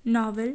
Novel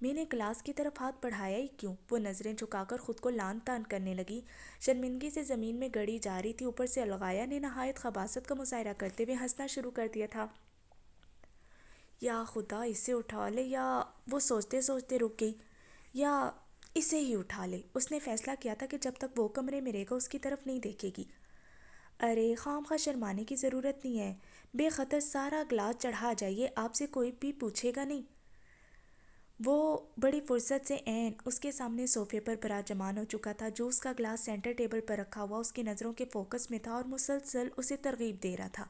میں نے glass کی طرف ہاتھ بڑھایا ہی کیوں؟ وہ نظریں جھکا کر خود کو لان تان کرنے لگی، شرمندگی سے زمین میں گڑی جا رہی تھی۔ اوپر سے الغایا نے نہایت خباثت کا مظاہرہ کرتے ہوئے ہنسنا شروع کر دیا تھا۔ یا خدا اسے اٹھا لے، یا وہ سوچتے سوچتے رک گئی، یا اسے ہی اٹھا لے۔ اس نے فیصلہ کیا تھا کہ جب تک وہ کمرے میں رہے گا اس کی طرف نہیں دیکھے گی۔ ارے خواہ شرمانے کی ضرورت نہیں ہے، بے خطر سارا گلاس چڑھا جائیے، آپ سے کوئی بھی پوچھے گا نہیں۔ وہ بڑی فرصت سے عین اس کے سامنے صوفے پر براجمان ہو چکا تھا۔ جوس کا گلاس سینٹر ٹیبل پر رکھا ہوا اس کی نظروں کے فوکس میں تھا اور مسلسل اسے ترغیب دے رہا تھا۔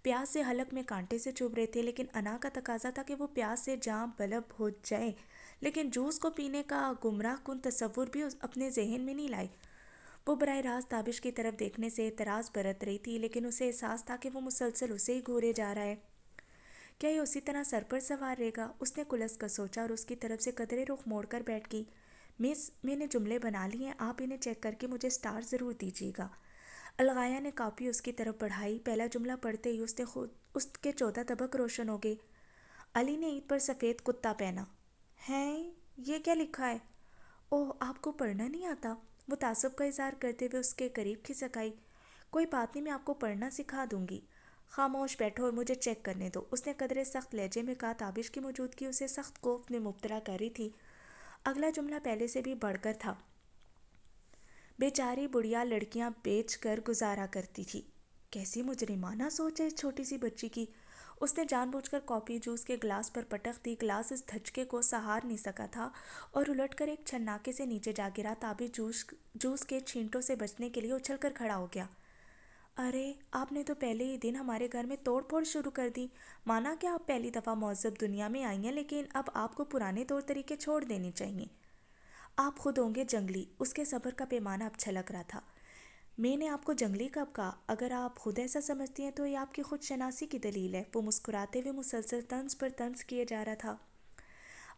پیاس سے حلق میں کانٹے سے چبھ رہے تھے، لیکن انا کا تقاضا تھا کہ وہ پیاس سے جاں بلب ہو جائے، لیکن جوس کو پینے کا گمراہ کن تصور بھی اپنے ذہن میں نہیں لائے۔ وہ براہ راست تابش کی طرف دیکھنے سے اعتراض برت رہی تھی، لیکن اسے احساس تھا کہ وہ مسلسل اسے ہی گھورے جا رہا ہے۔ کیا یہ اسی طرح سر پر سوار رہے گا؟ اس نے کلس کر سوچا اور اس کی طرف سے قدرے رخ موڑ کر بیٹھ گئی۔ مس، میں نے جملے بنا لیے ہیں، آپ انہیں چیک کر کے مجھے سٹار ضرور دیجیے گا۔ الغایا نے کاپی اس کی طرف بڑھائی۔ پہلا جملہ پڑھتے ہی اس کے 14 طبق روشن ہو گئے۔ علی نے عید پر سفید کتا پہنا۔ ہیں، یہ کیا لکھا ہے؟ اوہ، آپ کو پڑھنا نہیں آتا؟ وہ تعصب کا اظہار کرتے ہوئے اس کے قریب کھسک آئی۔ کوئی بات نہیں، میں آپ کو پڑھنا سکھا دوں گی۔ خاموش بیٹھو اور مجھے چیک کرنے دو، اس نے قدرے سخت لہجے میں کہا۔ تابش کی موجودگی اسے سخت خوف میں مبتلا کر رہی تھی۔ اگلا جملہ پہلے سے بھی بڑھ کر تھا۔ بیچاری بڑھیا لڑکیاں بیچ کر گزارا کرتی تھی۔ کیسی مجرمانہ سوچ ہے اس چھوٹی سی بچی کی۔ اس نے جان بوجھ کر کاپی جوس کے گلاس پر پٹک دی۔ گلاس اس دھچکے کو سہار نہیں سکا تھا اور الٹ کر ایک چھناکے سے نیچے جا گرا۔ تابش جوس کے چھینٹوں سے بچنے کے لیے اچھل کر کھڑا ہو گیا۔ ارے، آپ نے تو پہلے ہی دن ہمارے گھر میں توڑ پھوڑ شروع کر دی۔ مانا کہ آپ پہلی دفعہ مہذب دنیا میں آئی ہیں، لیکن اب آپ کو پرانے طور طریقے چھوڑ دینے چاہیے۔ آپ خود ہوں گے جنگلی۔ اس کے صبر کا پیمانہ اب چھلک رہا تھا۔ میں نے آپ کو جنگلی کب کہا؟ اگر آپ خود ایسا سمجھتی ہیں تو یہ آپ کی خود شناسی کی دلیل ہے۔ وہ مسکراتے ہوئے مسلسل طنز پر طنز کیے جا رہا تھا۔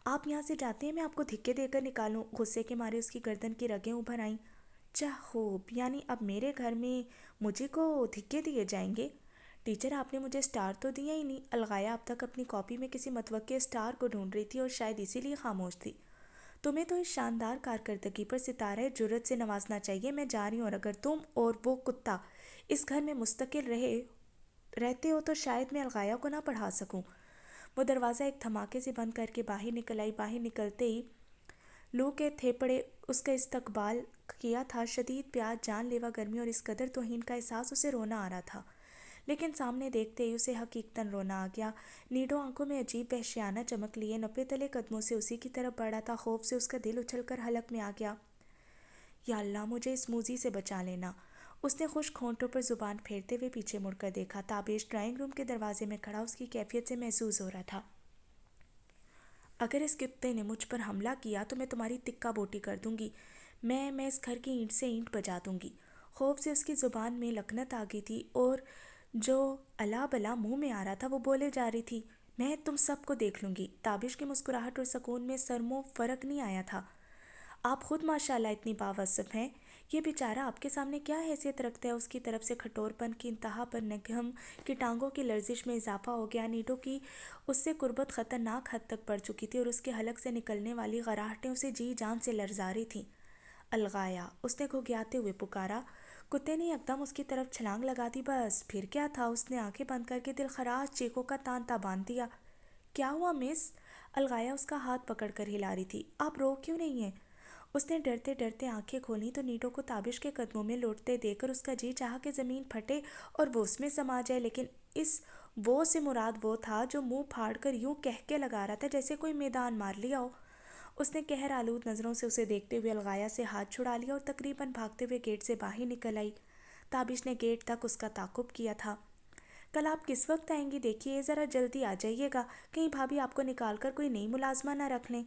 آپ یہاں سے جاتے ہیں، میں آپ کو دھکے دے کر نکالوں؟ غصے کے مارے اس کی گردن کی رگیں ابھر آئیں۔ چہ خوب، یعنی اب میرے گھر میں مجھے کو دھکے دیے جائیں گے؟ ٹیچر، آپ نے مجھے سٹار تو دیا ہی نہیں۔ الغایا اب تک اپنی کاپی میں کسی متوقع سٹار کو ڈھونڈ رہی تھی اور شاید اسی لیے خاموش تھی۔ تمہیں تو اس شاندار کارکردگی پر ستارہ جرت سے نوازنا چاہیے۔ میں جا رہی ہوں، اور اگر تم اور وہ کتا اس گھر میں مستقل رہتے ہو تو شاید میں الغایا کو نہ پڑھا سکوں۔ وہ دروازہ ایک دھماکے سے بند کر کے باہر نکل آئی۔ باہر نکلتے ہی لو کے تھیپڑے اس کا استقبال کیا تھا۔ شدید پیاس، جان لیوا گرمی اور اس قدر توہین کا احساس اسے رونا آ رہا تھا، لیکن سامنے دیکھتے ہی اسے حقیقتاً رونا آ گیا۔ نیڈو آنکھوں میں عجیب وحشیانہ چمک لیے نپے تلے قدموں سے اسی کی طرف بڑھا تھا۔ خوف سے اس کا دل اچھل کر حلق میں آ گیا۔ یا اللہ، مجھے اس موذی سے بچا لینا۔ اس نے خشک ہونٹوں پر زبان پھیرتے ہوئے پیچھے مڑ کر دیکھا۔ تابش ڈرائنگ روم کے دروازے میں کھڑا اس کی کیفیت سے محظوظ ہو رہا تھا۔ اگر اس کتے نے مجھ پر حملہ کیا تو میں تمہاری تکہ بوٹی کر دوں گی۔ میں اس گھر کی اینٹ سے اینٹ بجا دوں گی۔ خوف سے اس کی زبان میں لکنت آ گئی تھی اور جو الا بلا منہ میں آ رہا تھا وہ بولے جا رہی تھی، میں تم سب کو دیکھ لوں گی۔ تابش کی مسکراہٹ اور سکون میں سرمو فرق نہیں آیا تھا۔ آپ خود ماشاءاللہ اتنی باوصف ہیں۔ یہ بیچارہ آپ کے سامنے کیا حیثیت رکھتا ہے؟ اس کی طرف سے کھٹور پن کی انتہا پر نگہم کی ٹانگوں کی لرزش میں اضافہ ہو گیا۔ نیڈو کی اس سے قربت خطرناک حد تک بڑھ چکی تھی اور اس کے حلق سے نکلنے والی غراہٹیں اسے جی جان سے لرزا رہی تھیں۔ الغایا، اس نے گھگھیاتے ہوئے پکارا۔ کتے نے یکدم اس کی طرف چھلانگ لگا دی۔ بس پھر کیا تھا؟ اس نے آنکھیں بند کر کے دل خراش چیخوں کا تانتا باندھ دیا۔ کیا ہوا مس؟ الغایا اس کا ہاتھ پکڑ کر ہلا رہی تھی۔ آپ رو کیوں نہیں ہیں؟ اس نے ڈرتے ڈرتے آنکھیں کھولیں تو نیڈو کو تابش کے قدموں میں لوٹتے دیکھ کر اس کا جی چاہا کہ زمین پھٹے اور وہ اس میں سما جائے، لیکن اس وہ سے مراد وہ تھا جو منہ پھاڑ کر یوں کہکے لگا رہا تھا جیسے کوئی میدان مار لیا ہو۔ اس نے قہر آلود نظروں سے اسے دیکھتے ہوئے الغایا سے ہاتھ چھڑا لیا اور تقریباً بھاگتے ہوئے گیٹ سے باہر نکل آئی۔ تابش نے گیٹ تک اس کا تعاقب کیا تھا۔ کل آپ کس وقت آئیں گی؟ دیکھیے ذرا جلدی آ جائیے گا، کہیں بھابھی آپ کو نکال کر کوئی نئی ملازمہ نہ رکھ لیں۔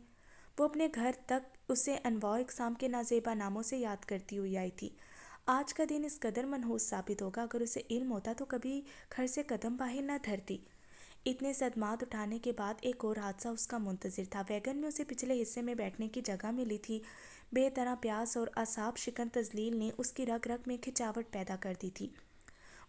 وہ اپنے گھر تک اسے انواع اقسام کے نازیبا ناموں سے یاد کرتی ہوئی آئی تھی۔ آج کا دن اس قدر منحوس ثابت ہوگا، اگر اسے علم ہوتا تو کبھی گھر سے قدم باہر نہ دھرتی۔ اتنے صدمات اٹھانے کے بعد ایک اور حادثہ اس کا منتظر تھا۔ ویگن میں اسے پچھلے حصے میں بیٹھنے کی جگہ ملی تھی۔ بے طرح پیاس اور اعصاب شکن تذلیل نے اس کی رگ رگ میں کھچاوٹ پیدا کر دی تھی۔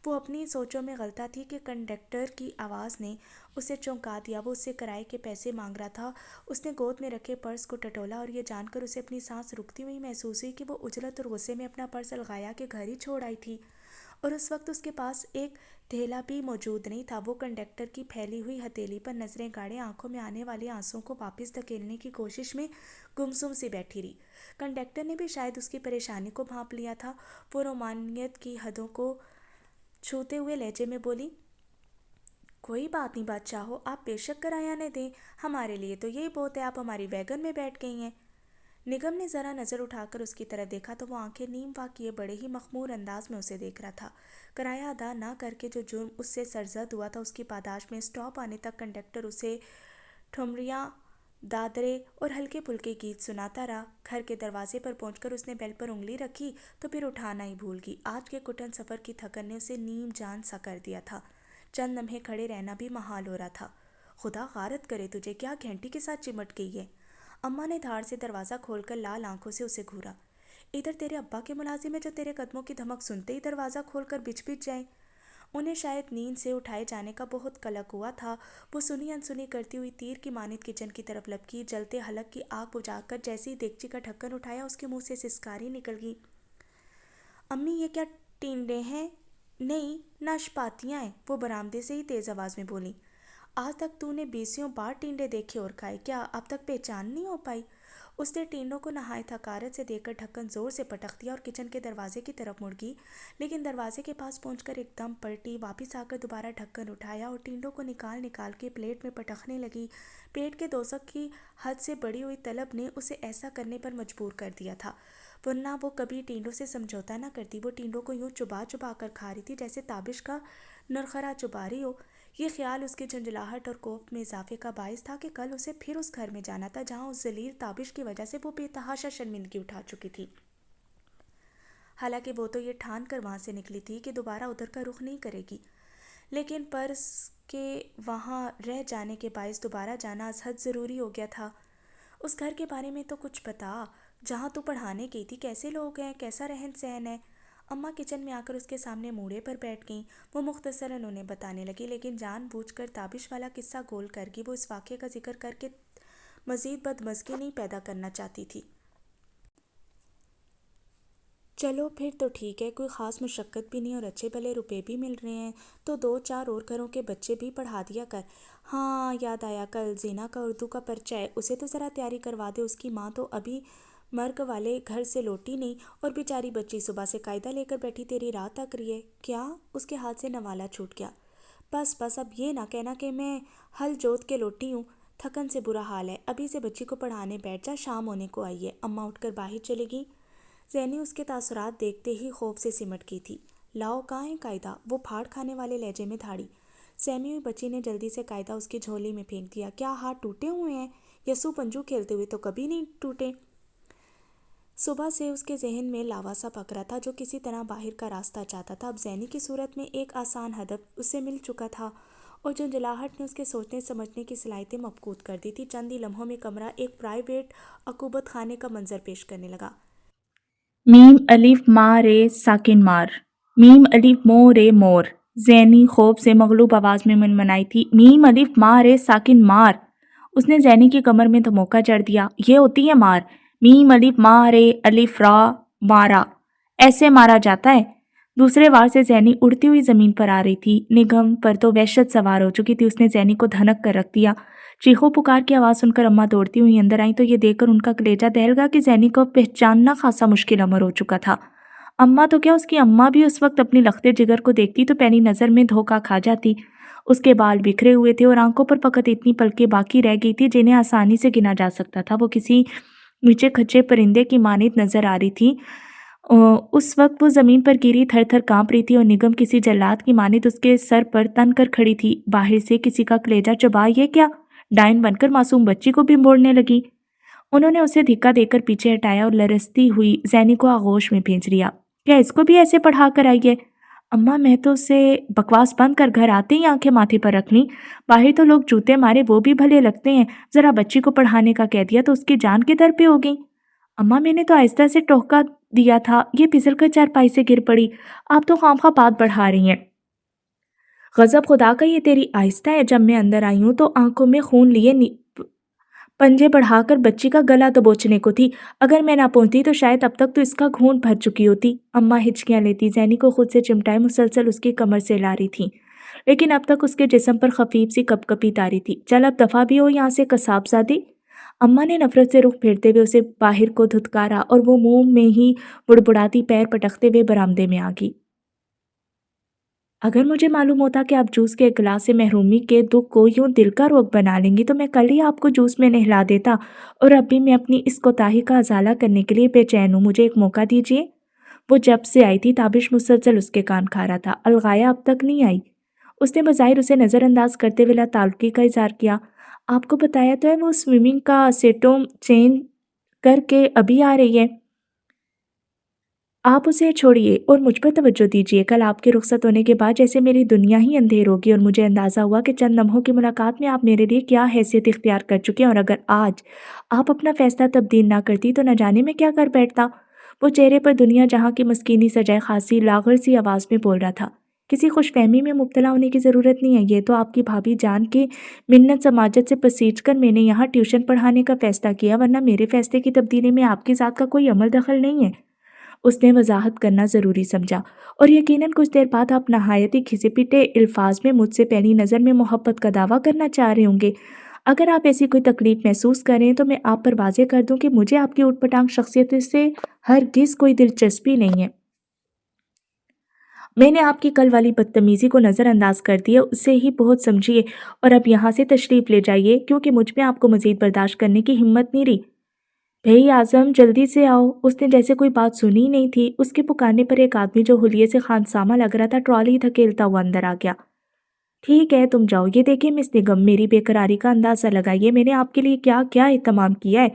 وہ اپنی سوچوں میں غلطہ تھی کہ کنڈکٹر کی آواز نے اسے چونکا دیا۔ وہ اس سے کرائے کے پیسے مانگ رہا تھا۔ اس نے گود میں رکھے پرس کو ٹٹولا اور یہ جان کر اسے اپنی سانس رکتی ہوئی محسوس ہوئی کہ وہ اجلت اور غصے میں اپنا پرس الغایا کے گھر ہی چھوڑ آئی تھی، اور اس وقت اس کے پاس ایک تھیلا بھی موجود نہیں تھا۔ وہ کنڈکٹر کی پھیلی ہوئی ہتھیلی پر نظریں گاڑے آنکھوں میں آنے والے آنسوؤں کو واپس دھکیلنے کی کوشش میں گمسم سی بیٹھی رہی۔ کنڈکٹر نے بھی شاید اس کی پریشانی کو بھانپ لیا تھا۔ وہ رومانیت کی حدوں کو چھوتے ہوئے لہجے میں بولی، کوئی بات نہیں بادشاہ ہو، آپ بے شک کرایہ نہ دیں، ہمارے لیے تو یہی بہت ہے، آپ ہماری ویگن میں بیٹھ گئی ہیں۔ نگم نے ذرا نظر اٹھا کر اس کی طرف دیکھا تو وہ آنکھیں نیم وا کیے بڑے ہی مخمور انداز میں اسے دیکھ رہا تھا۔ کرایہ ادا نہ کر کے جو جرم اس سے سرزد ہوا تھا، اس کی پاداش میں اسٹاپ آنے تک کنڈکٹر اسے ٹھمریاں، دادرے اور ہلکے پھلکے گیت سناتا رہا۔ گھر کے دروازے پر پہنچ کر اس نے بیل پر انگلی رکھی تو پھر اٹھانا ہی بھول گئی۔ آج کے کٹن سفر کی تھکن نے اسے نیم جان سا کر دیا تھا۔ چند لمحے کھڑے رہنا بھی محال ہو رہا تھا۔ خدا غارت کرے تجھے، کیا گھنٹی کے ساتھ چمٹ گئی ہے؟ اماں نے دھاڑ سے دروازہ کھول کر لال آنکھوں سے اسے گھورا۔ ادھر تیرے ابا کے ملازم ہیں جو تیرے قدموں کی دھمک سنتے ہی دروازہ کھول کر بچ جائیں۔ انہیں شاید نیند سے اٹھائے جانے کا بہت قلق ہوا تھا۔ وہ سنی انسنی کرتی ہوئی تیر کی مانند کچن کی طرف لپکی، جلتے حلق کی آگ بجھا کر جیسے ہی دیگچی کا ڈھکن اٹھایا اس کے منہ سے سسکاری نکل گئی۔ امی یہ کیا ٹینڈے ہیں؟ نہیں، ناشپاتیاں ہیں، وہ برآمدے سے ہی تیز آواز میں بولی۔ آج تک تو نے 20 بار ٹینڈے دیکھے اور کھائے، کیا اب تک پہچان نہیں ہو پائی؟ اس نے ٹینڈوں کو نہایت حقارت سے دیکھ کر ڈھکن زور سے پٹخ دیا اور کچن کے دروازے کی طرف مڑ گئی، لیکن دروازے کے پاس پہنچ کر ایک دم پلٹی، واپس آ کر دوبارہ ڈھکن اٹھایا اور ٹینڈوں کو نکال کے پلیٹ میں پٹخنے لگی۔ پیٹ کے دوزخ کی حد سے بڑھی ہوئی طلب نے اسے ایسا کرنے پر مجبور کر دیا تھا، ورنہ وہ کبھی ٹینڈوں سے سمجھوتا نہ کرتی۔ وہ ٹینڈوں کو یوں چبا کر کھا رہی تھی جیسے تابش کا نرخرا چبا رہی ہو۔ یہ خیال اس کی جھنجھلاہٹ اور کوفت میں اضافے کا باعث تھا کہ کل اسے پھر اس گھر میں جانا تھا جہاں اس ذلیل تابش کی وجہ سے وہ بے تحاشا شرمندگی اٹھا چکی تھی۔ حالانکہ وہ تو یہ ٹھان کر وہاں سے نکلی تھی کہ دوبارہ ادھر کا رخ نہیں کرے گی، لیکن پرس کے وہاں رہ جانے کے باعث دوبارہ جانا از حد ضروری ہو گیا تھا۔ اس گھر کے بارے میں تو کچھ بتا، جہاں تو پڑھانے گئی تھی، کیسے لوگ ہیں، کیسا رہن سہن ہے؟ اماں کچن میں آ کر اس کے سامنے موڑے پر بیٹھ گئیں۔ وہ مختصراً انہیں بتانے لگی، لیکن جان بوجھ کر تابش والا قصہ گول کر گئی۔ وہ اس واقعے کا ذکر کر کے مزید بدمزگی نہیں پیدا کرنا چاہتی تھی۔ چلو پھر تو ٹھیک ہے، کوئی خاص مشقت بھی نہیں اور اچھے بھلے روپے بھی مل رہے ہیں، تو 2-4 اور گھروں کے بچے بھی پڑھا دیا کر۔ ہاں یاد آیا، کل زینا کا اردو کا پرچہ ہے، اسے تو ذرا تیاری کروا دے۔ اس کی ماں تو ابھی مرگ والے گھر سے لوٹی نہیں اور بیچاری بچی صبح سے قاعدہ لے کر بیٹھی تیری راہ تک رہی ہے۔ کیا؟ اس کے ہاتھ سے نوالا چھوٹ گیا۔ بس اب یہ نہ کہنا کہ میں ہل جوت کے لوٹی ہوں، تھکن سے برا حال ہے۔ ابھی سے بچی کو پڑھانے بیٹھ جا، شام ہونے کو آئی ہے۔ اماں اٹھ کر باہر چلی گئی۔ زینی اس کے تاثرات دیکھتے ہی خوف سے سمٹ گئی تھی۔ لاؤ، کہاں ہے قاعدہ؟ وہ پھاڑ کھانے والے لہجے میں دھاڑی۔ سہمی ہوئی بچی نے جلدی سے قاعدہ اس کی جھولی میں پھینک دیا۔ کیا ہاتھ ٹوٹے ہوئے ہیں؟ یسو پنجو کھیلتے ہوئے تو کبھی نہیں ٹوٹے۔ صبح سے اس کے ذہن میں لاوا سا پک رہا تھا جو کسی طرح باہر کا راستہ چاہتا تھا۔ اب زینی کی صورت میں ایک آسان ہدف اسے مل چکا تھا اور جھنجھلاہٹ نے اس کے سوچنے سمجھنے کی صلاحیتیں مفقود کر دی تھی۔ چند ہی لمحوں میں کمرہ ایک پرائیویٹ عقوبت خانے کا منظر پیش کرنے لگا۔ میم الف ما رے ساکن مار، میم الف مو رے مور۔ زینی خوف سے مغلوب آواز میں منمنائی تھی، میم الف ما رے ساکن مار۔ اس نے زینی کی کمر میں دھموکہ جڑ دیا، یہ ہوتی ہے مار، میم الف ما رے الف را مارا، ایسے مارا جاتا ہے۔ دوسرے وار سے زینی اڑتی ہوئی زمین پر آ رہی تھی۔ نگم پر تو وحشت سوار ہو چکی تھی۔ اس نے زینی کو دھنک کر رکھ دیا۔ چیخو پکار کی آواز سن کر اماں دوڑتی ہوئی اندر آئیں تو یہ دیکھ کر ان کا کلیجہ دہل گا کہ زینی کو پہچاننا خاصا مشکل امر ہو چکا تھا۔ اماں تو کیا، اس کی اماں بھی اس وقت اپنی لختے جگر کو دیکھتی تو پہلی نظر میں دھوکہ کھا جاتی۔ اس کے بال بکھرے ہوئے تھے اور آنکھوں پر فقط اتنی پلکیں باقی رہ گئی تھی جنہیں آسانی سے گنا جا سکتا تھا۔ وہ کسی نیچے کھچے پرندے کی مانند نظر آ رہی تھی۔ اس وقت وہ زمین پر گری تھر تھر کانپ رہی تھی اور نگم کسی جلاد کی مانند اس کے سر پر تن کر کھڑی تھی۔ باہر سے کسی کا کلیجہ چبا، یہ کیا؟ ڈائن بن کر معصوم بچی کو بھی موڑنے لگی۔ انہوں نے اسے دھکا دے کر پیچھے ہٹایا اور لرزتی ہوئی زینی کو آغوش میں بھیج دیا۔ کیا اس کو بھی ایسے پڑھا کر آئی ہے؟ اماں میں تو اسے بکواس بند کر گھر آتے ہی آنکھیں ماتھے پر رکھ لیں۔ باہر تو لوگ جوتے مارے وہ بھی بھلے لگتے ہیں، ذرا بچی کو پڑھانے کا کہہ دیا تو اس کی جان کے در پہ ہو گئی۔ اماں میں نے تو آہستہ سے ٹوکا دیا تھا، یہ پھسل کر چارپائی سے گر پڑی، آپ تو خواہ بات بڑھا رہی ہیں۔ غضب خدا کا یہ تیری آہستہ ہے۔ جب میں اندر آئی ہوں تو آنکھوں میں خون لیے پنجے بڑھا کر بچی کا گلا دبوچنے کو تھی۔ اگر میں نہ پہنچتی تو شاید اب تک تو اس کا خون بھر چکی ہوتی۔ اماں ہچکیاں لیتی زینی کو خود سے چمٹائے مسلسل اس کی کمر سے لا رہی تھی، لیکن اب تک اس کے جسم پر خفیف سی کپ کپی تاری تھی۔ چل اب دفعہ بھی ہو یہاں سے قصاب زادی۔ اماں نے نفرت سے رخ پھیرتے ہوئے اسے باہر کو دھتکارا اور وہ منہ میں ہی بڑبڑاتی پیر پٹکتے ہوئے برآمدے میں آ گئی۔ اگر مجھے معلوم ہوتا کہ آپ جوس کے گلاس سے محرومی کے دکھ کو یوں دل کا روگ بنا لیں گی تو میں کل ہی آپ کو جوس میں نہلا دیتا، اور اب بھی میں اپنی اس کوتاہی کا ازالہ کرنے کے لیے بے چین ہوں۔ مجھے ایک موقع دیجیے۔ وہ جب سے آئی تھی تابش مسلسل اس کے کان کھا رہا تھا۔ الغایا اب تک نہیں آئی؟ اس نے بظاہر اسے نظر انداز کرتے ہوئے تعلقی کا اظہار کیا۔ آپ کو بتایا تو ہے وہ سوئمنگ کا سیٹوں چینج کر کے ابھی آ رہی ہے۔ آپ اسے چھوڑیے اور مجھ پر توجہ دیجیے۔ کل آپ کے رخصت ہونے کے بعد جیسے میری دنیا ہی اندھیر ہوگی، اور مجھے اندازہ ہوا کہ چند لمحوں کی ملاقات میں آپ میرے لیے کیا حیثیت اختیار کر چکے ہیں، اور اگر آج آپ اپنا فیصلہ تبدیل نہ کرتی تو نہ جانے میں کیا کر بیٹھتا۔ وہ چہرے پر دنیا جہاں کی مسکینی سجائے خاصی لاغر سی آواز میں بول رہا تھا۔ کسی خوش فہمی میں مبتلا ہونے کی ضرورت نہیں ہے، یہ تو آپ کی بھابھی جان کے منت سماجت سے پسیج کر میں نے یہاں ٹیوشن پڑھانے کا فیصلہ کیا، ورنہ میرے فیصلے کی تبدیلی میں آپ کی ذات کا کوئی عمل دخل نہیں ہے۔ اس نے وضاحت کرنا ضروری سمجھا، اور یقیناً کچھ دیر بعد آپ نہایت ہی گھسے پیٹے الفاظ میں مجھ سے پہلی نظر میں محبت کا دعویٰ کرنا چاہ رہے ہوں گے۔ اگر آپ ایسی کوئی تکلیف محسوس کریں تو میں آپ پر واضح کر دوں کہ مجھے آپ کی اوٹ پٹانگ شخصیت سے ہرگز کوئی دلچسپی نہیں ہے۔ میں نے آپ کی کل والی بدتمیزی کو نظر انداز کر دیا، اسے ہی بہت سمجھیے اور اب یہاں سے تشریف لے جائیے، کیونکہ مجھ میں آپ کو مزید برداشت کرنے کی ہمت نہیں رہی۔ بھئی اعظم جلدی سے آؤ۔ اس نے جیسے کوئی بات سنی نہیں تھی۔ اس کے پکارنے پر ایک آدمی جو حلیے سے خانسامہ لگ رہا تھا ٹرالی دھکیلتا ہوا اندر آ گیا۔ ٹھیک ہے تم جاؤ۔ یہ دیکھیں مس نگم، میری بے قراری کا اندازہ لگائیے میں نے آپ کے لیے کیا کیا اہتمام کیا ہے۔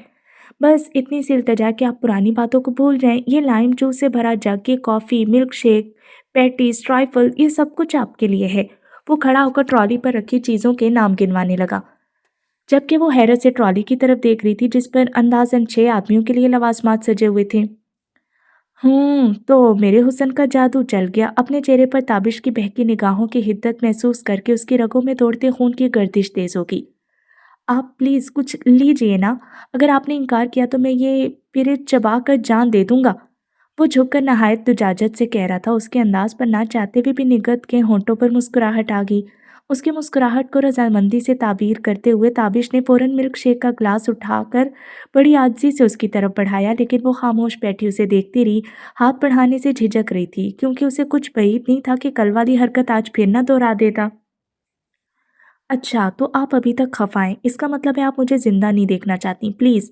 بس اتنی سی التجا کہ آپ پرانی باتوں کو بھول جائیں۔ یہ لائم جوس سے بھرا جگ، یہ کافی، ملک شیک، پیٹیز، ٹرائفل، یہ سب کچھ آپ کے لیے ہے۔ وہ کھڑا ہو کر ٹرالی پر رکھی چیزوں کے نام گنوانے لگا، جبکہ وہ حیرت سے ٹرالی کی طرف دیکھ رہی تھی جس پر اندازاً 6 آدمیوں کے لیے لوازمات سجے ہوئے تھے۔ تو میرے حسن کا جادو چل گیا۔ اپنے چہرے پر تابش کی بہکی نگاہوں کی حدت محسوس کر کے اس کی رگوں میں دوڑتے خون کی گردش تیز ہوگی۔ آپ پلیز کچھ لیجئے نا، اگر آپ نے انکار کیا تو میں یہ پیرٹ چبا کر جان دے دوں گا۔ وہ جھک کر نہایت لجاجت سے کہہ رہا تھا۔ اس کے انداز پر نہ چاہتے ہوئے بھی نگہت کے ہونٹوں پر مسکراہٹ آ گئی۔ اس کی مسکراہٹ کو رضامندی سے تعبیر کرتے ہوئے تابش نے فوراً ملک شیک کا گلاس اٹھا کر بڑی عاجزی سے اس کی طرف بڑھایا، لیکن وہ خاموش بیٹھی اسے دیکھتی رہی، ہاتھ بڑھانے سے جھجک رہی تھی، کیونکہ اسے کچھ بعید نہیں تھا کہ کل والی حرکت آج پھر نہ دہرا دیتا۔ اچھا تو آپ ابھی تک خفا ہیں، اس کا مطلب ہے آپ مجھے زندہ نہیں دیکھنا چاہتی۔ پلیز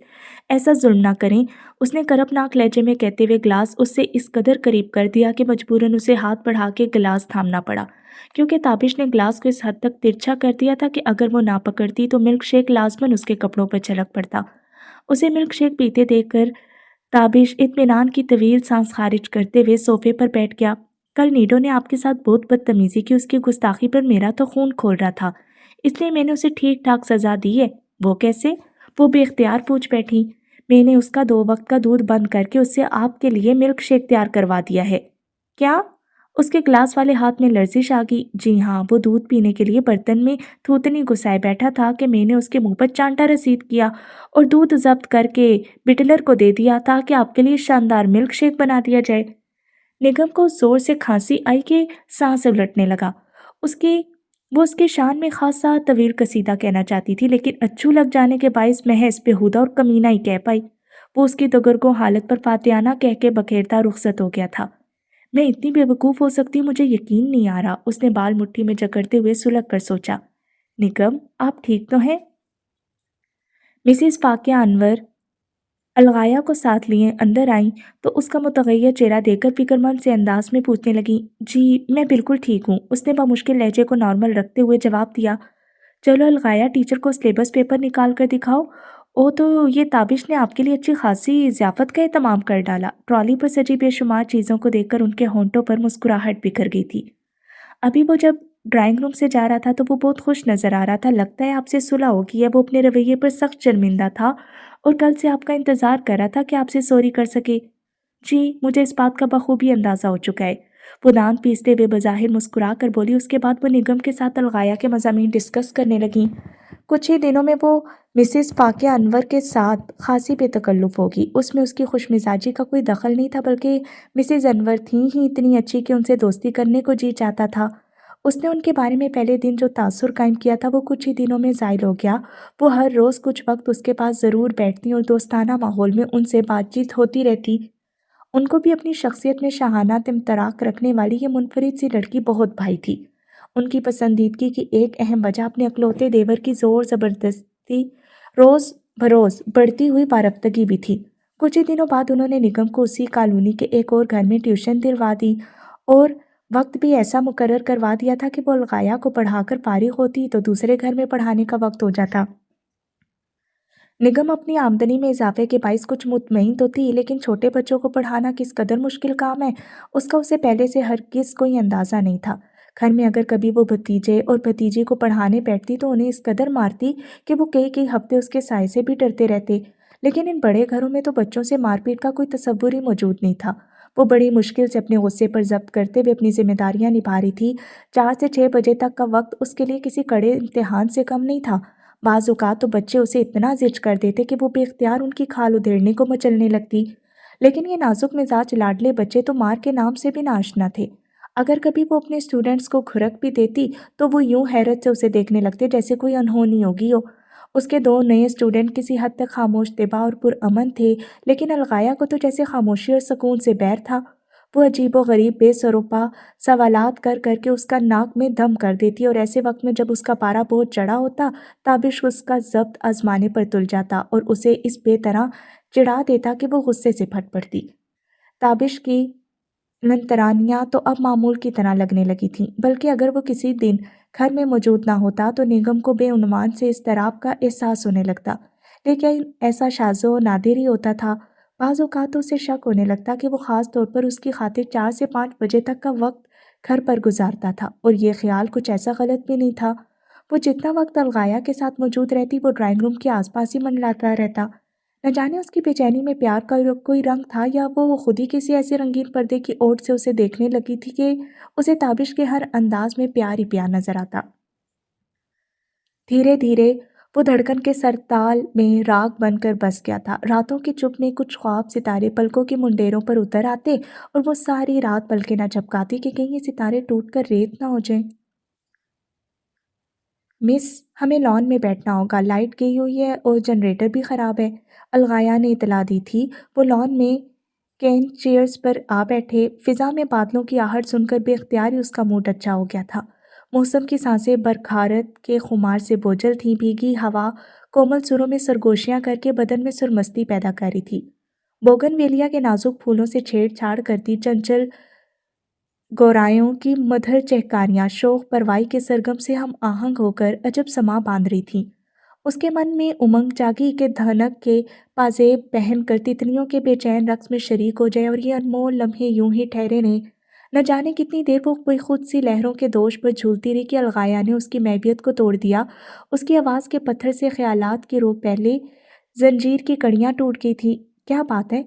ایسا ظلم نہ کریں، اس نے کرپناک لہجے میں کہتے ہوئے گلاس اس سے اس قدر قریب کر دیا کہ مجبوراً اسے ہاتھ بڑھا کے گلاس تھامنا پڑا، کیونکہ تابش نے گلاس کو اس حد تک ترچھا کر دیا تھا کہ اگر وہ نہ پکڑتی تو ملک شیک لازماً اس کے کپڑوں پر چھلک پڑتا۔ اسے ملک شیک پیتے دیکھ کر تابش اطمینان کی طویل سانس خارج کرتے ہوئے صوفے پر بیٹھ گیا۔ کل نیڈو نے آپ کے ساتھ بہت بدتمیزی کی، اس کی گستاخی پر میرا تو خون کھول رہا تھا، اس لیے میں نے اسے ٹھیک ٹھاک سزا دی ہے۔ وہ کیسے؟ وہ بے اختیار پوچھ بیٹھی۔ میں نے اس کا 2 وقت کا دودھ بند کر کے اس سے آپ کے لیے ملک شیک تیار کروا دیا ہے۔ کیا؟ اس کے گلاس والے ہاتھ میں لرزش آ گئی۔ جی ہاں، وہ دودھ پینے کے لیے برتن میں تھوتنی گھسائے بیٹھا تھا کہ میں نے اس کے منہ پر چانٹا رسید کیا اور دودھ ضبط کر کے بٹلر کو دے دیا تاکہ آپ کے لیے شاندار ملک شیک بنا دیا جائے۔ نگم کو زور سے کھانسی آئی کہ سانس الٹنے لگا۔ وہ اس کے شان میں خاصا طویل قصیدہ کہنا چاہتی تھی، لیکن اچھو لگ جانے کے باعث محض بےہودہ اور کمینہ ہی کہہ پائی۔ وہ اس کی دگرگوں حالت پر فاتحانہ کہہ کے بکھیرتا رخصت ہو گیا تھا۔ میں اتنی بے وقوف ہو سکتی ہوں، مجھے یقین نہیں آ رہا، اس نے بال مٹھی میں جکڑتے ہوئے سلگ کر سوچا۔ نگم آپ ٹھیک تو ہیں؟ مسز فاقیہ انور الغایا کو ساتھ لیے اندر آئیں تو اس کا متغیر چہرہ دیکھ کر فکر مند سے انداز میں پوچھنے لگیں۔ جی میں بالکل ٹھیک ہوں، اس نے بمشکل لہجے کو نارمل رکھتے ہوئے جواب دیا۔ چلو الغایا ٹیچر کو سلیبس پیپر نکال کر دکھاؤ۔ او تو یہ تابش نے آپ کے لیے اچھی خاصی ضیافت کا اہتمام کر ڈالا۔ ٹرالی پر سجی بے شمار چیزوں کو دیکھ کر ان کے ہونٹوں پر مسکراہٹ بکھر گئی تھی۔ ابھی وہ جب ڈرائنگ روم سے جا رہا تھا تو وہ بہت خوش نظر آ رہا تھا۔ لگتا ہے آپ سے صلح ہو گئی ہے۔ وہ اپنے رویے پر سخت شرمندہ تھا اور کل سے آپ کا انتظار کر رہا تھا کہ آپ سے سوری کر سکے۔ جی مجھے اس بات کا بخوبی اندازہ ہو چکا ہے۔ وہ دانت پیستے ہوئے بظاہر مسکرا کر بولی۔ اس کے بعد وہ نگم کے ساتھ الغایا کے مضامین ڈسکس کرنے لگیں۔ کچھ ہی دنوں میں وہ مسز فاقیہ انور کے ساتھ خاصی بے تکلف ہوگی۔ اس میں اس کی خوش مزاجی کا کوئی دخل نہیں تھا، بلکہ مسز انور تھیں ہی اتنی اچھی کہ ان سے دوستی کرنے کو جی چاہتا تھا۔ اس نے ان کے بارے میں پہلے دن جو تاثر قائم کیا تھا وہ کچھ ہی دنوں میں زائل ہو گیا۔ وہ ہر روز کچھ وقت اس کے پاس ضرور بیٹھتی اور دوستانہ ماحول میں ان سے بات چیت ہوتی رہتی۔ ان کو بھی اپنی شخصیت میں شاہانہ تمطراق رکھنے والی یہ منفرد سی لڑکی بہت بھائی تھی۔ ان کی پسندیدگی کی ایک اہم وجہ اپنے اکلوتے دیور کی زور زبردستی روز بروز بڑھتی ہوئی وارفتگی بھی تھی۔ کچھ ہی دنوں بعد انہوں نے نگم کو اسی کالونی کے ایک اور گھر میں ٹیوشن دلوا دی اور وقت بھی ایسا مقرر کروا دیا تھا کہ وہ الغایا کو پڑھا کر فارغ ہوتی تو دوسرے گھر میں پڑھانے کا وقت ہو جاتا۔ نگم اپنی آمدنی میں اضافے کے باعث کچھ مطمئن تو تھی، لیکن چھوٹے بچوں کو پڑھانا کس قدر مشکل کام ہے اس کا اسے پہلے سے ہرگز کوئی اندازہ نہیں تھا۔ گھر میں اگر کبھی وہ بھتیجے اور بھتیجی کو پڑھانے بیٹھتی تو انہیں اس قدر مارتی کہ وہ کئی ہفتے اس کے سائے سے بھی ڈرتے رہتے۔ لیکن ان بڑے گھروں میں تو بچوں سے مار پیٹ کا کوئی تصور ہی موجود نہیں تھا۔ وہ بڑی مشکل سے اپنے غصے پر ضبط کرتے ہوئے اپنی ذمہ داریاں نبھا رہی تھی۔ 4 سے 6 بجے تک کا وقت اس کے لیے کسی کڑے امتحان سے کم نہیں تھا۔ بعض اوقات تو بچے اسے اتنا زج کر دیتے کہ وہ بے اختیار ان کی کھال ادھیڑنے کو مچلنے لگتی، لیکن یہ نازک مزاج لاڈلے بچے تو مار کے نام سے بھی ناشنا تھے۔ اگر کبھی وہ اپنے اسٹوڈنٹس کو کھرک بھی دیتی تو وہ یوں حیرت سے اسے دیکھنے لگتے جیسے کوئی انہونی ہوگی ہو۔ اس کے 2 نئے اسٹوڈنٹ کسی حد تک خاموش طبع اور پرامن تھے، لیکن الغایا کو تو جیسے خاموشی اور سکون سے بیر تھا۔ وہ عجیب و غریب بے سروپا سوالات کر کر کے اس کا ناک میں دم کر دیتی، اور ایسے وقت میں جب اس کا پارا بہت چڑھا ہوتا تابش اس کا ضبط آزمانے پر تل جاتا اور اسے اس بے طرح چڑھا دیتا کہ وہ غصے سے پھٹ پڑتی۔ تابش کی لنترانیاں تو اب معمول کی طرح لگنے لگی تھیں، بلکہ اگر وہ کسی دن گھر میں موجود نہ ہوتا تو نگم کو بے عنوان سے اضطراب کا احساس ہونے لگتا، لیکن ایسا شاذ و نادر ہی ہوتا تھا۔ بعض اوقات تو اسے شک ہونے لگتا کہ وہ خاص طور پر اس کی خاطر 4 سے 5 بجے تک کا وقت گھر پر گزارتا تھا، اور یہ خیال کچھ ایسا غلط بھی نہیں تھا۔ وہ جتنا وقت الغایا کے ساتھ موجود رہتی وہ ڈرائنگ روم کے آس پاس ہی منڈلاتا رہتا۔ نہ جانے اس کی بے چینی میں پیار کا کوئی رنگ تھا، یا وہ خود ہی کسی ایسے رنگین پردے کی اوٹ سے اسے دیکھنے لگی تھی کہ اسے تابش کے ہر انداز میں پیار ہی پیار نظر آتا۔ دھیرے دھیرے وہ دھڑکن کے سرتال میں راگ بن کر بس گیا تھا۔ راتوں کی چپ میں کچھ خواب ستارے پلکوں کی منڈیروں پر اتر آتے اور وہ ساری رات پلکیں نہ جھپکاتی کہ کہیں یہ ستارے ٹوٹ کر ریت نہ ہو جائیں۔ مس، ہمیں لان میں بیٹھنا ہوگا، لائٹ گئی ہوئی ہے اور جنریٹر بھی خراب ہے، الغایا نے اطلاع دی تھی۔ وہ لان میں کین چیئرز پر آ بیٹھے۔ فضا میں بادلوں کی آہٹ سن کر بے اختیار ہی اس کا موڈ اچھا ہو گیا تھا۔ موسم کی سانسیں برکھارت کے خمار سے بوجھل تھیں، بھیگی ہوا کومل سروں میں سرگوشیاں کر کے بدن میں سرمستی پیدا کر رہی تھی۔ بوگن ویلیا کے نازک پھولوں سے چھیڑ چھاڑ کرتی چنچل گورایوں کی مدھر چہکاریاں شوق پروائی کے سرگم سے ہم آہنگ ہو کر عجب سما باندھ رہی تھیں۔ اس کے من میں امنگ جاگی کہ دھنک کے پازیب پہن کر تتلیوں کے بے چین رقص میں شریک ہو جائے، اور یہ انمول لمحے یوں ہی ٹھہرے رہیں۔ نہ جانے کتنی دیر وہ کوئی خود سی لہروں کے دوش پر جھولتی رہی کہ الغایا نے اس کی معیبیت کو توڑ دیا۔ اس کی آواز کے پتھر سے خیالات کی روح پہلے زنجیر کی کڑیاں ٹوٹ گئی تھیں۔ کیا بات ہے؟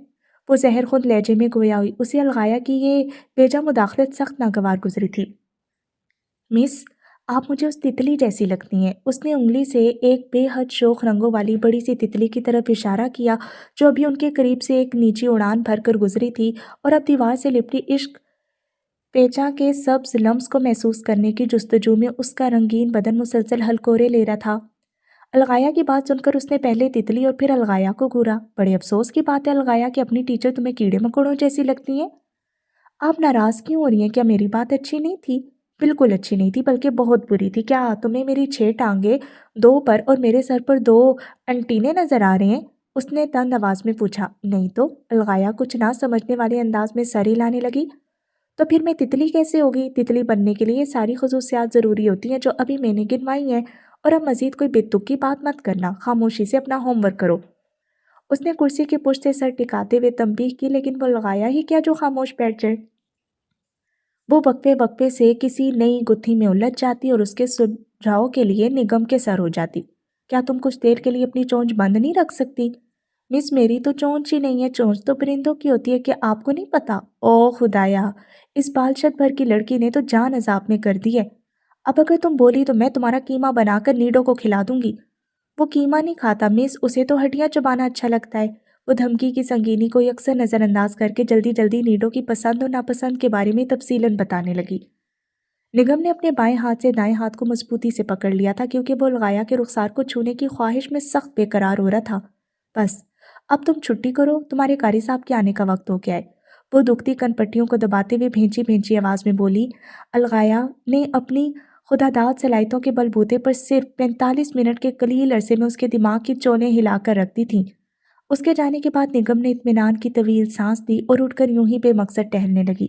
وہ زہر خود لہجے میں گویا ہوئی۔ اسے الغایا کی یہ بیجا مداخلت سخت ناگوار گزری تھی۔ مس، آپ مجھے اس تتلی جیسی لگتی ہیں۔ اس نے انگلی سے ایک بے حد شوخ رنگوں والی بڑی سی تتلی کی طرف اشارہ کیا جو ابھی ان کے قریب سے ایک نیچی اڑان بھر کر گزری تھی اور اب دیوار سے لپٹی عشق پیچا کے سبز لمس کو محسوس کرنے کی جستجو میں اس کا رنگین بدن مسلسل ہلکورے لے رہا تھا۔ الغایا کی بات سن کر اس نے پہلے تتلی اور پھر الغایا کو گھورا۔ بڑے افسوس کی بات ہے الغایا کہ اپنی ٹیچر تمہیں کیڑے مکوڑوں جیسی لگتی ہیں۔ آپ ناراض کیوں ہو رہی ہیں؟ کیا میری بات اچھی نہیں تھی؟ بالکل اچھی نہیں تھی، بلکہ بہت بری تھی۔ کیا تمہیں میری 6 ٹانگیں، 2 پر اور میرے سر پر 2 انٹینے نظر آ رہے ہیں؟ اس نے تند آواز میں پوچھا۔ نہیں تو، الغایا کچھ نہ سمجھنے والے انداز میں سر ہلانے لگی۔ تو پھر میں تتلی کیسے ہوگی؟ تتلی بننے کے لیے ساری خصوصیات ضروری ہوتی ہیں جو ابھی میں نے گنوائی ہیں، اور اب مزید کوئی بے تک کی بات مت کرنا، خاموشی سے اپنا ہوم ورک کرو۔ اس نے کرسی کے پشت سے سر ٹکاتے ہوئے تنبیہ کی، لیکن وہ الغایا ہی کیا جو خاموش بیٹھ جائے۔ وہ وقفے وقفے سے کسی نئی گتھی میں الجھ جاتی اور اس کے سجھاؤ کے لیے نگم کے سر ہو جاتی۔ کیا تم کچھ دیر کے لیے اپنی چونچ بند نہیں رکھ سکتی؟ مس میری تو چونچ ہی نہیں ہے، چونچ تو پرندوں کی ہوتی ہے، کہ آپ کو نہیں پتا؟ او خدایا، اس بالشت بھر کی لڑکی نے تو جان عذاب میں کر دی ہے۔ اب اگر تم بولی تو میں تمہارا قیمہ بنا کر نیڈو کو کھلا دوں گی۔ وہ قیمہ نہیں کھاتا مس، اسے تو ہڈیاں چبانا اچھا لگتا ہے۔ وہ دھمکی کی سنگینی کو اکثر نظر انداز کر کے جلدی جلدی نیڈو کی پسند اور ناپسند کے بارے میں تفصیلاً بتانے لگی۔ نگم نے اپنے بائیں ہاتھ سے دائیں ہاتھ کو مضبوطی سے پکڑ لیا تھا، کیونکہ وہ الغایا کے رخسار کو چھونے کی خواہش میں سخت بے قرار ہو رہا تھا۔ بس اب تم چھٹی کرو، تمہارے قاری صاحب کے آنے کا وقت ہو گیا ہے۔ وہ دکھتی کن پٹیوں کو دباتے ہوئے بھینچی بھینچی آواز میں بولی۔ الغایا نے اپنی خداداد صلاحیتوں کے بلبوتے پر صرف 45 منٹ کے قلیل عرصے میں اس کے دماغ کی چولیں ہلا کر رکھ دی تھیں۔ اس کے جانے کے بعد نگم نے اطمینان کی طویل سانس دی اور اٹھ کر یوں ہی بے مقصد ٹہلنے لگی۔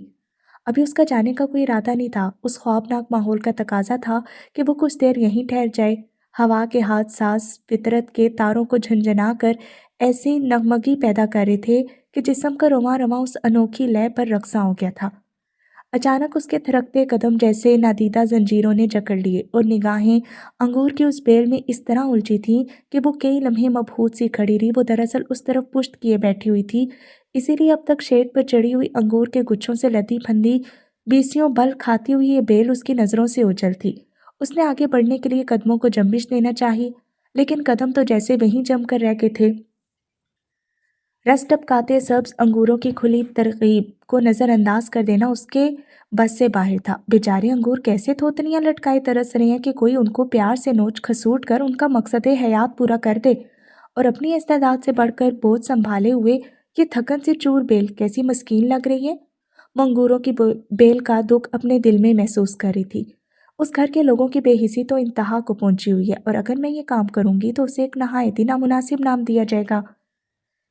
ابھی اس کا جانے کا کوئی ارادہ نہیں تھا، اس خوابناک ماحول کا تقاضا تھا کہ وہ کچھ دیر یہیں ٹھہر جائے۔ ہوا کے ہاتھ ساز فطرت کے تاروں کو جھنجھنا کر ایسی نغمگی پیدا کر رہے تھے کہ جسم کا رواں رواں اس انوکھی لے پر رقصاں ہو گیا تھا۔ اچانک اس کے تھرکتے قدم جیسے نادیدہ زنجیروں نے جکڑ لیے اور نگاہیں انگور کی اس بیل میں اس طرح الجھی تھیں کہ وہ کئی لمحے مبہوت سی کھڑی رہی۔ وہ دراصل اس طرف پشت کیے بیٹھی ہوئی تھی، اسی لیے اب تک شیڈ پر چڑھی ہوئی انگور کے گچھوں سے لدی پھندی بیسیوں بل کھاتی ہوئی یہ بیل اس کی نظروں سے اوجھل تھی۔ اس نے آگے بڑھنے کے لیے قدموں کو جنبش دینا چاہی، لیکن قدم تو جیسے وہیں جم کر رہ گئے تھے۔ رس ٹپکاتے سبز انگوروں کی کھلی ترغیب کو نظر انداز کر دینا اس کے بس سے باہر تھا۔ بیچارے انگور کیسے تھوتنیاں لٹکائے ترس رہے ہیں کہ کوئی ان کو پیار سے نوچ کھسوٹ کر ان کا مقصد حیات پورا کر دے، اور اپنی استعداد سے بڑھ کر بوجھ سنبھالے ہوئے یہ تھکن سے چور بیل کیسی مسکین لگ رہی ہے۔ وہ انگوروں کی بیل کا دکھ اپنے دل میں محسوس کر رہی تھی۔ اس گھر کے لوگوں کی بے حسی تو انتہا کو پہنچی ہوئی ہے، اور اگر میں یہ کام کروں گی تو اسے ایک نہایت ہی نامناسب نام دیا جائے گا۔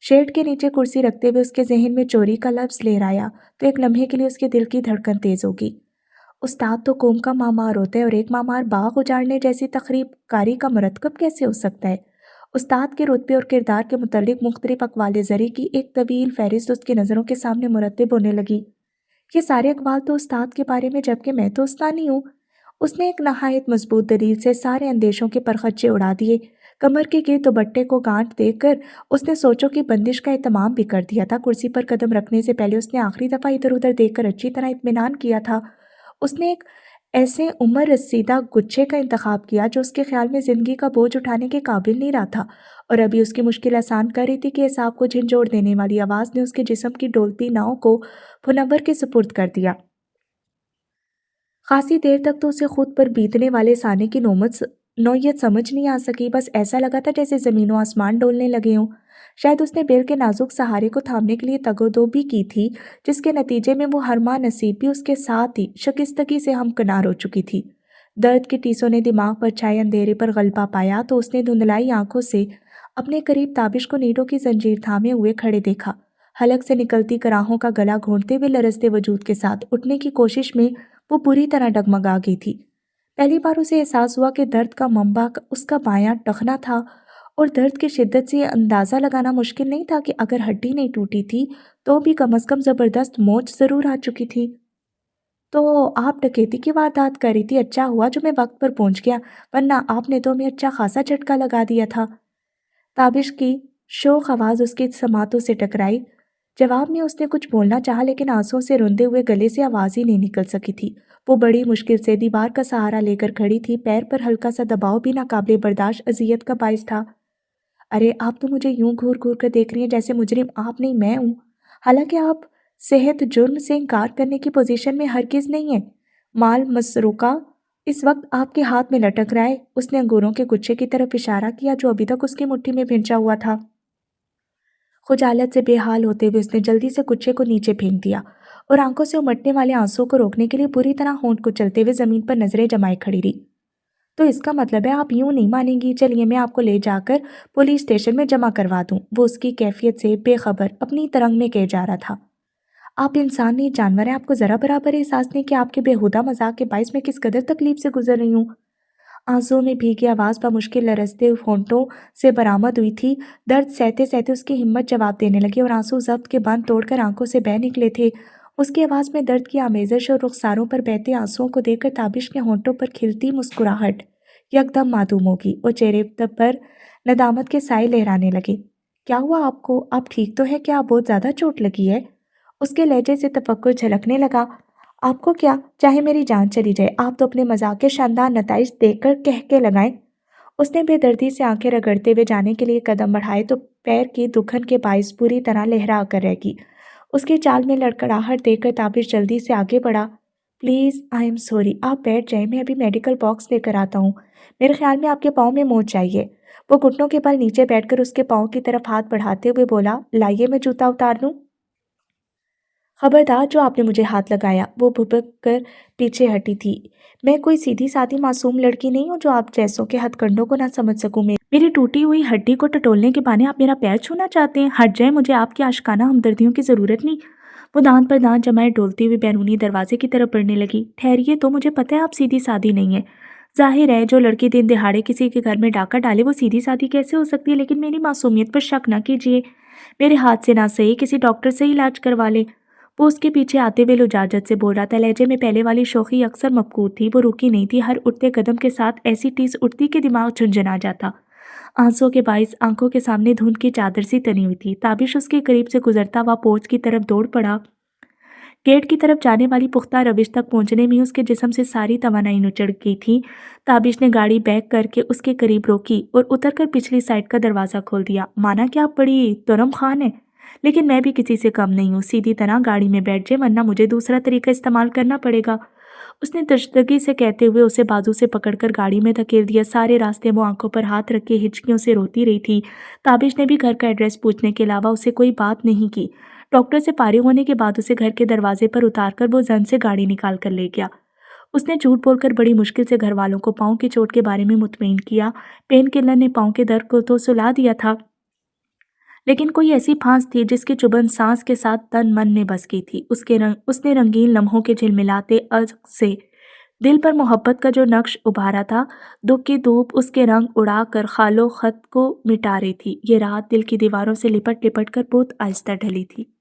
شیڈ کے نیچے کرسی رکھتے ہوئے اس کے ذہن میں چوری کا لفظ لہر آیا تو ایک لمحے کے لیے اس کے دل کی دھڑکن تیز ہوگی۔ استاد تو قوم کا معمار ہوتا ہے، اور ایک معمار باغ اجاڑنے جیسی تخریب کاری کا مرتکب کیسے ہو سکتا ہے؟ استاد کے رتبے اور کردار کے متعلق مختلف اقوال زری کی ایک طویل فہرست اس کی نظروں کے سامنے مرتب ہونے لگی۔ یہ سارے اقوال تو استاد کے بارے میں، جبکہ میں تو استانی ہوں۔ اس نے ایک نہایت مضبوط دلیل سے سارے اندیشوں کے پرخچے اڑا دیے۔ کمر کے گرد دوپٹے کو گانٹھ دے کر اس نے سوچوں کی بندش کا اہتمام بھی کر دیا تھا۔ کرسی پر قدم رکھنے سے پہلے اس نے آخری دفعہ ادھر ادھر دیکھ کر اچھی طرح اطمینان کیا تھا۔ اس نے ایک ایسے عمر رسیدہ گچھے کا انتخاب کیا جو اس کے خیال میں زندگی کا بوجھ اٹھانے کے قابل نہیں رہا تھا، اور ابھی اس کی مشکل آسان کر رہی تھی کہ حساب کو جھنجھوڑ دینے والی آواز نے اس کے جسم کی ڈولتی ناؤ کو منور کے سپرد کر دیا۔ خاصی دیر تک تو اسے خود پر بیتنے والے سانے کی نوعیت سمجھ نہیں آ سکی۔ بس ایسا لگا تھا جیسے زمین و آسمان ڈولنے لگے ہوں۔ شاید اس نے بیل کے نازک سہارے کو تھامنے کے لیے تگ و دو بھی کی تھی، جس کے نتیجے میں وہ ہرما نصیب بھی اس کے ساتھ ہی شکستگی سے ہمکنار ہو چکی تھی۔ درد کی ٹیسوں نے دماغ پر چھائے اندھیرے پر غلبہ پایا تو اس نے دھندلائی آنکھوں سے اپنے قریب تابش کو نیڈو کی زنجیر تھامے ہوئے کھڑے دیکھا۔ حلق سے نکلتی کراہوں کا گلا گھونٹتے ہوئے لرزتے وجود کے ساتھ اٹھنے کی کوشش میں وہ بری طرح ڈگمگا گئی تھی۔ پہلی بار اسے احساس ہوا کہ درد کا منبع اس کا بایاں ٹخنا تھا، اور درد کی شدت سے یہ اندازہ لگانا مشکل نہیں تھا کہ اگر ہڈی نہیں ٹوٹی تھی تو بھی کم از کم زبردست موچ ضرور آ چکی تھی۔ تو آپ ڈکیتی کی واردات کر رہی تھی؟ اچھا ہوا جو میں وقت پر پہنچ گیا، ورنہ آپ نے تو ہمیں اچھا خاصا جھٹکا لگا دیا تھا۔ تابش کی شوخ آواز اس کی سماعتوں سے ٹکرائی۔ جواب میں اس نے کچھ بولنا چاہا، لیکن آنسوں سے روندے ہوئے گلے سے آواز ہی نہیں نکل سکی تھی۔ وہ بڑی مشکل سے دیوار کا سہارا لے کر کھڑی تھی، پیر پر ہلکا سا دباؤ بھی ناقابل برداشت اذیت کا باعث تھا۔ ارے آپ تو مجھے یوں گھور گھور کر دیکھ رہی ہیں جیسے مجرم آپ نہیں میں ہوں، حالانکہ آپ صحت جرم سے انکار کرنے کی پوزیشن میں ہرگز نہیں ہیں۔ مال مسروقہ اس وقت آپ کے ہاتھ میں لٹک رہا ہے۔ اس نے انگوروں کے گچھے کی طرف اشارہ کیا جو ابھی تک اس کی مٹھی میں بھینچا ہوا تھا۔ خجالت سے بے حال ہوتے ہوئے اس نے جلدی سے گچھے کو نیچے پھینک دیا اور آنکھوں سے امٹنے والے آنسوں کو روکنے کے لیے بری طرح ہونٹ کو چلتے ہوئے زمین پر نظریں جمائے کھڑی رہی۔ تو اس کا مطلب ہے آپ یوں نہیں مانیں گی؟ چلیے میں آپ کو لے جا کر پولیس اسٹیشن میں جمع کروا دوں۔ وہ اس کی کیفیت سے بے خبر اپنی ترنگ میں کہے جا رہا تھا۔ آپ انسان نہیں جانور ہیں، آپ کو ذرا برابر احساس نہیں کہ آپ کے بےہودہ مذاق کے باعث میں کس قدر تکلیف سے گزر رہی ہوں۔ آنسوں میں بھیگی آواز بمشکل لرزتے ہونٹوں سے برآمد ہوئی تھی۔ درد سہتے سہتے اس کی ہمت جواب دینے لگی اور آنسو ضبط کے بند توڑ کر آنکھوں سے بہہ نکلے تھے۔ اس کی آواز میں درد کی آمیزش اور رخساروں پر بہتے آنسوؤں کو دیکھ کر تابش کے ہونٹوں پر کھلتی مسکراہٹ یکدم معدوم ہوگی اور چہرے پر ندامت کے سائے لہرانے لگے۔ کیا ہوا آپ کو؟ آپ ٹھیک تو ہے کیا؟ بہت زیادہ چوٹ لگی ہے؟ اس کے لہجے سے تفکر جھلکنے لگا۔ آپ کو کیا؟ چاہے میری جان چلی جائے، آپ تو اپنے مذاق کے شاندار نتائج دیکھ کر کہہ لگائیں۔ اس نے بے دردی سے آنکھیں رگڑتے ہوئے جانے کے لیے قدم بڑھائے تو پیر کی دکھن کے باعث پوری طرح لہرا کر رہ گئی۔ اس کی چال میں لڑکڑاہٹ دیکھ کر تابش جلدی سے آگے بڑھا۔ پلیز آئی ایم سوری، آپ بیٹھ جائیں، میں ابھی میڈیکل باکس لے کر آتا ہوں۔ میرے خیال میں آپ کے پاؤں میں موچ چاہیے۔ وہ گھٹنوں کے بل نیچے بیٹھ کر اس کے پاؤں کی طرف ہاتھ بڑھاتے ہوئے بولا، لائیے میں جوتا اتار لوں۔ خبردار جو آپ نے مجھے ہاتھ لگایا۔ وہ بھبک کر پیچھے ہٹی تھی۔ میں کوئی سیدھی سادھی معصوم لڑکی نہیں ہوں جو آپ جیسوں کے ہتھ کنڈوں کو نہ سمجھ سکوں۔ میری ٹوٹی ہوئی ہڈی کو ٹٹولنے کے بہانے آپ میرا پیر چھونا چاہتے ہیں؟ ہٹ جائیں، مجھے آپ کی عاشقانہ ہمدردیوں کی ضرورت نہیں۔ وہ دانت پر دانت جمائے ڈولتی ہوئی بیرونی دروازے کی طرف بڑھنے لگی۔ ٹھہریے تو، مجھے پتہ ہے آپ سیدھی سادھی نہیں ہیں۔ ظاہر ہے جو لڑکی دن دہاڑے کسی کے گھر میں ڈاکہ ڈالے وہ سیدھی سادھی کیسے ہو سکتی ہے، لیکن میری معصومیت پر شک نہ کیجیے۔ میرے ہاتھ سے نہ صحیح کسی ڈاکٹر سے علاج کروا لے۔ وہ اس کے پیچھے آتے ہوئے لجاجت سے بول رہا تھا۔ لہجے میں پہلے والی شوخی اکثر مفقود تھی۔ وہ رکی نہیں تھی، ہر اٹھتے قدم کے ساتھ ایسی ٹیس اٹھتی کہ دماغ جھنجھنا جاتا۔ آنسوں کے باعث آنکھوں کے سامنے دھند کی چادر سی تنی ہوئی تھی۔ تابش اس کے قریب سے گزرتا ہوا پورچ کی طرف دوڑ پڑا۔ گیٹ کی طرف جانے والی پختہ روش تک پہنچنے میں اس کے جسم سے ساری توانائی نچڑ گئی تھی۔ تابش نے گاڑی بیک کر کے اس کے قریب روکی اور اتر کر پچھلی سائڈ کا دروازہ کھول دیا۔ مانا کہ آپ بڑی ترم خان ہیں، لیکن میں بھی کسی سے کم نہیں ہوں۔ سیدھی طرح گاڑی میں بیٹھ جائے ورنہ مجھے دوسرا طریقہ استعمال کرنا پڑے گا۔ اس نے درشتگی سے کہتے ہوئے اسے بازو سے پکڑ کر گاڑی میں دھکیل دیا۔ سارے راستے وہ آنکھوں پر ہاتھ رکھ کے ہچکیوں سے روتی رہی تھی۔ تابش نے بھی گھر کا ایڈریس پوچھنے کے علاوہ اسے کوئی بات نہیں کی۔ ڈاکٹر سے فارغ ہونے کے بعد اسے گھر کے دروازے پر اتار کر وہ زن سے گاڑی نکال کر لے گیا۔ اس نے جھوٹ بول کر بڑی مشکل سے گھر والوں کو پاؤں کی چوٹ کے بارے میں مطمئن کیا۔ پین کلر نے پاؤں کے درد کو تو سلا دیا تھا، لیکن کوئی ایسی پھانس تھی جس کی چبھن سانس کے ساتھ تن من میں بس گئی تھی۔ اس نے رنگین لمحوں کے جھلملاتے اشک سے دل پر محبت کا جو نقش ابھارا تھا، دکھ کی دھوپ اس کے رنگ اڑا کر خال و خط کو مٹا رہی تھی۔ یہ رات دل کی دیواروں سے لپٹ لپٹ کر بہت آہستہ ڈھلی تھی۔